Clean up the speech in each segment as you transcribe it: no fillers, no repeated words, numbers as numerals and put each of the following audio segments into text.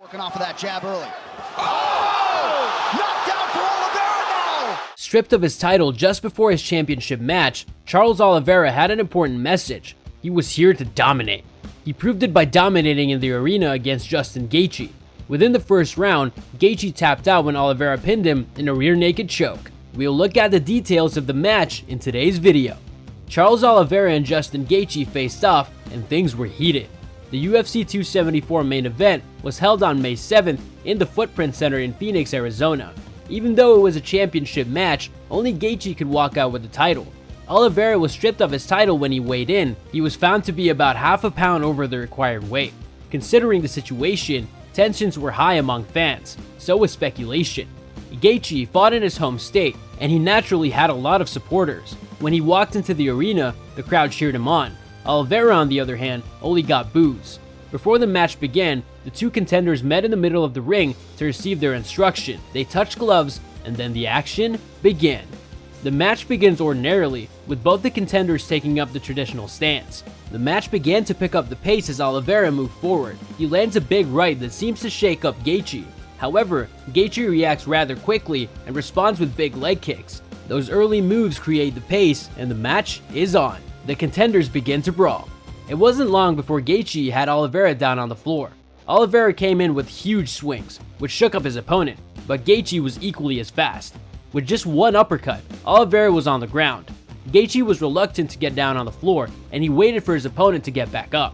Working off of that jab early. Oh! Knocked down for Oliveira now! Stripped of his title just before his championship match, Charles Oliveira had an important message. He was here to dominate. He proved it by dominating in the arena against Justin Gaethje. Within the first round, Gaethje tapped out when Oliveira pinned him in a rear naked choke. We'll look at the details of the match in today's video. Charles Oliveira and Justin Gaethje faced off and things were heated. The UFC 274 main event was held on May 7th in the Footprint Center in Phoenix, Arizona. Even though it was a championship match, only Gaethje could walk out with the title. Oliveira was stripped of his title when he weighed in. He was found to be about half a pound over the required weight. Considering the situation, tensions were high among fans. So was speculation. Gaethje fought in his home state, and he naturally had a lot of supporters. When he walked into the arena, the crowd cheered him on. Oliveira, on the other hand, only got boos. Before the match began, the two contenders met in the middle of the ring to receive their instruction. They touched gloves, and then the action began. The match begins ordinarily, with both the contenders taking up the traditional stance. The match began to pick up the pace as Oliveira moved forward. He lands a big right that seems to shake up Gaethje. However, Gaethje reacts rather quickly and responds with big leg kicks. Those early moves create the pace, and the match is on. The contenders begin to brawl. It wasn't long before Gaethje had Oliveira down on the floor. Oliveira came in with huge swings, which shook up his opponent, but Gaethje was equally as fast. With just one uppercut, Oliveira was on the ground. Gaethje was reluctant to get down on the floor, and he waited for his opponent to get back up.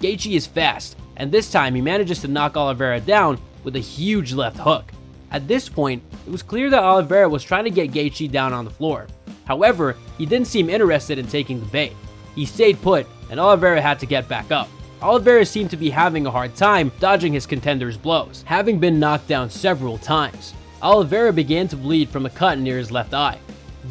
Gaethje is fast, and this time he manages to knock Oliveira down with a huge left hook. At this point, it was clear that Oliveira was trying to get Gaethje down on the floor. However, he didn't seem interested in taking the bait. He stayed put, and Oliveira had to get back up. Oliveira seemed to be having a hard time dodging his contender's blows, having been knocked down several times. Oliveira began to bleed from a cut near his left eye.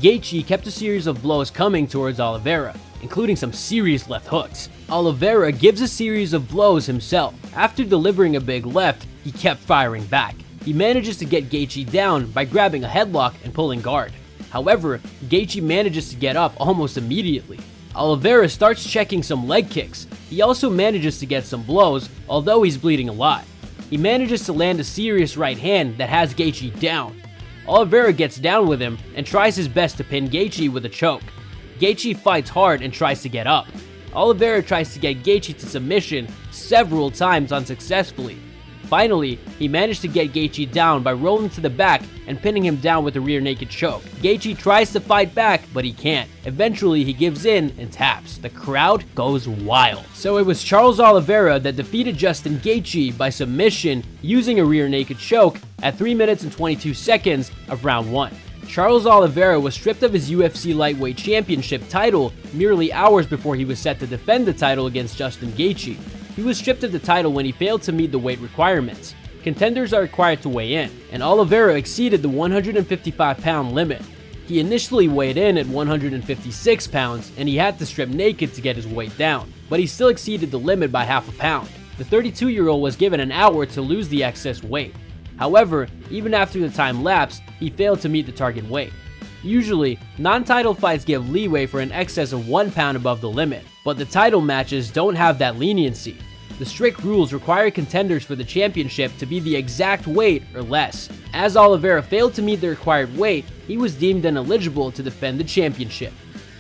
Gaethje kept a series of blows coming towards Oliveira, including some serious left hooks. Oliveira gives a series of blows himself. After delivering a big left, he kept firing back. He manages to get Gaethje down by grabbing a headlock and pulling guard. However, Gaethje manages to get up almost immediately. Oliveira starts checking some leg kicks. He also manages to get some blows, although he's bleeding a lot. He manages to land a serious right hand that has Gaethje down. Oliveira gets down with him and tries his best to pin Gaethje with a choke. Gaethje fights hard and tries to get up. Oliveira tries to get Gaethje to submission several times unsuccessfully. Finally, he managed to get Gaethje down by rolling to the back and pinning him down with a rear naked choke. Gaethje tries to fight back, but he can't. Eventually, he gives in and taps. The crowd goes wild. So it was Charles Oliveira that defeated Justin Gaethje by submission using a rear naked choke at 3 minutes and 22 seconds of round 1. Charles Oliveira was stripped of his UFC lightweight championship title merely hours before he was set to defend the title against Justin Gaethje. He was stripped of the title when he failed to meet the weight requirements. Contenders are required to weigh in, and Oliveira exceeded the 155-pound limit. He initially weighed in at 156 pounds, and he had to strip naked to get his weight down, but he still exceeded the limit by half a pound. The 32-year-old was given an hour to lose the excess weight. However, even after the time lapsed, he failed to meet the target weight. Usually, non-title fights give leeway for an excess of 1 pound above the limit, but the title matches don't have that leniency. The strict rules require contenders for the championship to be the exact weight or less. As Oliveira failed to meet the required weight, he was deemed ineligible to defend the championship.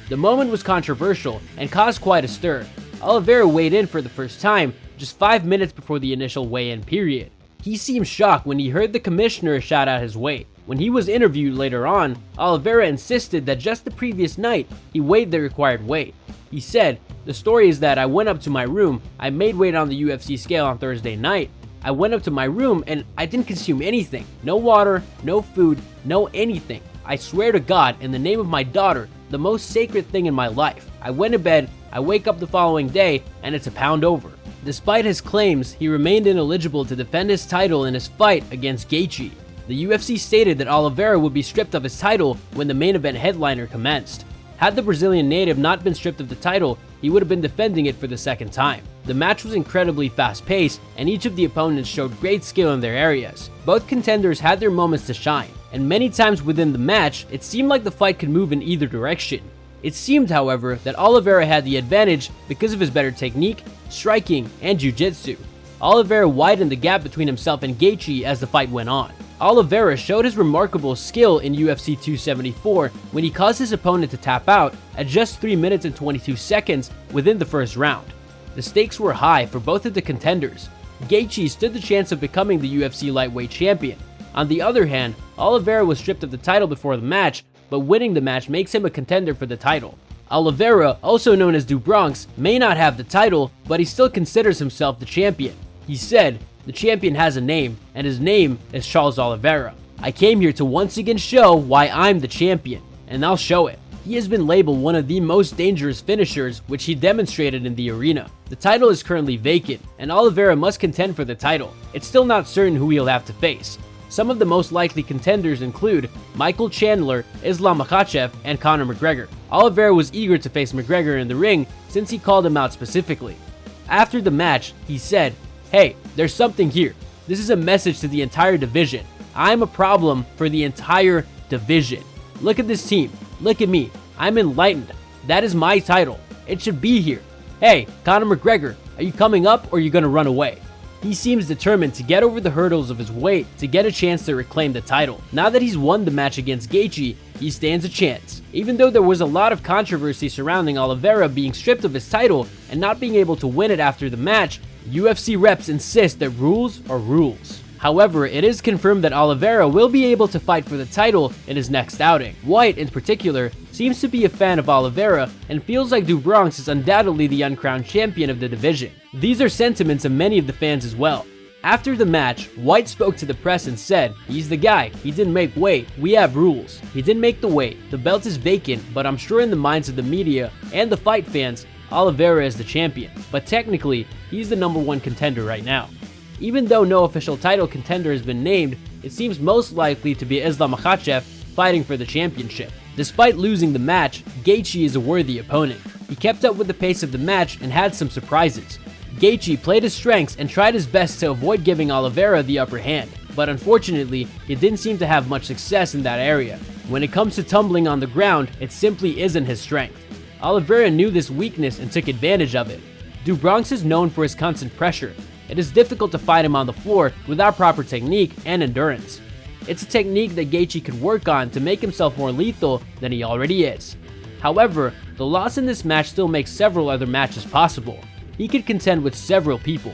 The moment was controversial and caused quite a stir. Oliveira weighed in for the first time just 5 minutes before the initial weigh-in period. He seemed shocked when he heard the commissioner shout out his weight. When he was interviewed later on, Oliveira insisted that just the previous night, he weighed the required weight. He said, "The story is that I went up to my room, I made weight on the UFC scale on Thursday night. I went up to my room and I didn't consume anything. No water, no food, no anything. I swear to God, in the name of my daughter, the most sacred thing in my life. I went to bed, I wake up the following day, and it's a pound over." Despite his claims, he remained ineligible to defend his title in his fight against Gaethje. The UFC stated that Oliveira would be stripped of his title when the main event headliner commenced. Had the Brazilian native not been stripped of the title, he would have been defending it for the second time. The match was incredibly fast-paced, and each of the opponents showed great skill in their areas. Both contenders had their moments to shine, and many times within the match, it seemed like the fight could move in either direction. It seemed, however, that Oliveira had the advantage because of his better technique, striking, and jiu-jitsu. Oliveira widened the gap between himself and Gaethje as the fight went on. Oliveira showed his remarkable skill in UFC 274 when he caused his opponent to tap out at just 3 minutes and 22 seconds within the first round. The stakes were high for both of the contenders. Gaethje stood the chance of becoming the UFC lightweight champion. On the other hand, Oliveira was stripped of the title before the match, but winning the match makes him a contender for the title. Oliveira, also known as DuBronx, may not have the title, but he still considers himself the champion. He said, "The champion has a name, and his name is Charles Oliveira. I came here to once again show why I'm the champion, and I'll show it." He has been labeled one of the most dangerous finishers, which he demonstrated in the arena. The title is currently vacant, and Oliveira must contend for the title. It's still not certain who he'll have to face. Some of the most likely contenders include Michael Chandler, Islam Makhachev, and Conor McGregor. Oliveira was eager to face McGregor in the ring since he called him out specifically. After the match, he said, "Hey, there's something here. This is a message to the entire division. I'm a problem for the entire division. Look at this team. Look at me. I'm enlightened. That is my title. It should be here. Hey, Conor McGregor, are you coming up or are you going to run away?" He seems determined to get over the hurdles of his weight to get a chance to reclaim the title. Now that he's won the match against Gaethje, he stands a chance. Even though there was a lot of controversy surrounding Oliveira being stripped of his title and not being able to win it after the match, UFC reps insist that rules are rules. However, it is confirmed that Oliveira will be able to fight for the title in his next outing. White, in particular, seems to be a fan of Oliveira and feels like DuBronx is undoubtedly the uncrowned champion of the division. These are sentiments of many of the fans as well. After the match, White spoke to the press and said, "He's the guy. He didn't make weight. We have rules. He didn't make the weight. The belt is vacant, but I'm sure in the minds of the media and the fight fans, Oliveira is the champion. But technically, he's the #1 contender right now." Even though no official title contender has been named, it seems most likely to be Islam Makhachev fighting for the championship. Despite losing the match, Gaethje is a worthy opponent. He kept up with the pace of the match and had some surprises. Gaethje played his strengths and tried his best to avoid giving Oliveira the upper hand, but unfortunately, he didn't seem to have much success in that area. When it comes to tumbling on the ground, it simply isn't his strength. Oliveira knew this weakness and took advantage of it. DuBronx is known for his constant pressure. It is difficult to fight him on the floor without proper technique and endurance. It's a technique that Gaethje could work on to make himself more lethal than he already is. However, the loss in this match still makes several other matches possible. He could contend with several people.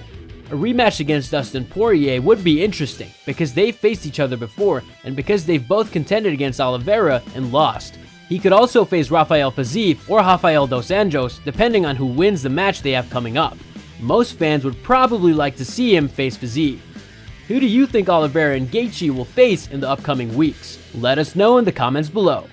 A rematch against Dustin Poirier would be interesting because they've faced each other before and because they've both contended against Oliveira and lost. He could also face Rafael Fiziev or Rafael dos Anjos depending on who wins the match they have coming up. Most fans would probably like to see him face Fiziev. Who do you think Oliveira and Gaethje will face in the upcoming weeks? Let us know in the comments below.